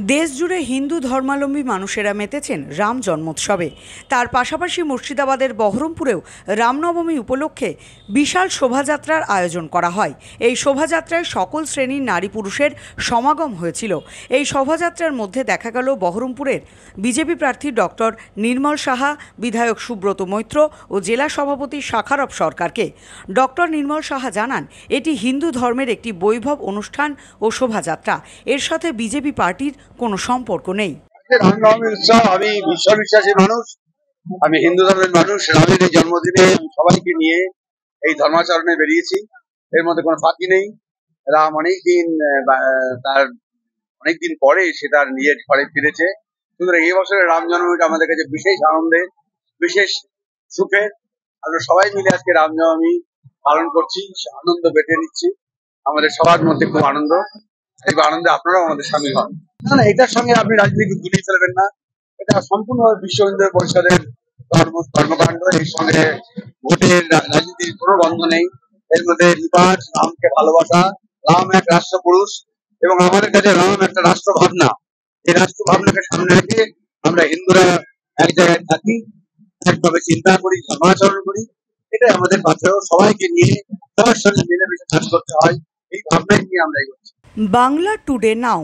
দেশ জুড়ে হিন্দু ধর্মাবলম্বী মানুষেরা মেতেছেন রাম জন্মোৎসবে। তার পাশাপাশি মুর্শিদাবাদের বহরমপুরেও রামনবমী উপলক্ষে বিশাল শোভাযাত্রার আয়োজন করা হয়। এই শোভাযাত্রায় সকল শ্রেণীর নারী পুরুষের সমাগম হয়েছিল। এই শোভাযাত্রার মধ্যে দেখা গেল বহরমপুরের বিজেপি প্রার্থী ডক্টর নির্মল সাহা, বিধায়ক সুব্রত মৈত্র ও জেলা সভাপতি শাখারব সরকারকে। ডক্টর নির্মল সাহা জানান, এটি হিন্দু ধর্মের একটি বৈভব অনুষ্ঠান ও শোভাযাত্রা। এর সাথে বিজেপি পার্টির কোনো সম্পর্ক নেই। রামনবমী উৎসব, আমি ঈশ্বর বিশ্বাসী মানুষ, আমি হিন্দু ধর্মের মানুষ। রামের এই জন্মদিনে সবাইকে নিয়ে এই ধর্মাচরণে বেরিয়েছি। এর মধ্যে কোনো ফাঁকি নেই। রাম তার অনেকদিন পরে সে তার নিজের ঘরে ফিরেছে। সুতরাং এই বছরের রাম জন্মদিনটা আমাদের কাছে বিশেষ আনন্দের, বিশেষ সুখের। আমরা সবাই মিলে আজকে রামনবমী পালন করছি, আনন্দ বেটে নিচ্ছি। আমাদের সবার মধ্যে খুব আনন্দ। এই আনন্দে আপনারাও আমাদের সামিল হন। না, এটার সঙ্গে আপনি রাজনীতি গুলিয়ে ফেলবেন না। এটা সম্পূর্ণভাবে বিশ্ব হিন্দু পরিষদের কর্মকাণ্ড। এর সঙ্গে ভোটের রাজনীতির কোনো বন্ধ নেই। এর মধ্যে নিপাট রামকে ভালোবাসা, রাম এক রাষ্ট্র পুরুষ এবং আমাদের কাছে রাম একটা রাষ্ট্র ভাবনা। এই রাষ্ট্র ভাবনাকে সামনে রেখে আমরা হিন্দুরা এক জায়গায় থাকি, একভাবে চিন্তা করি, ধর্মাচরণ করি। এটাই আমাদের পাথেয়। সবাইকে নিয়ে সবার সঙ্গে মিলেমিশে কাজ করতে হয়, এই ভাবনাই নিয়ে আমরা এগোচ্ছি। বাংলা টুডে নাও।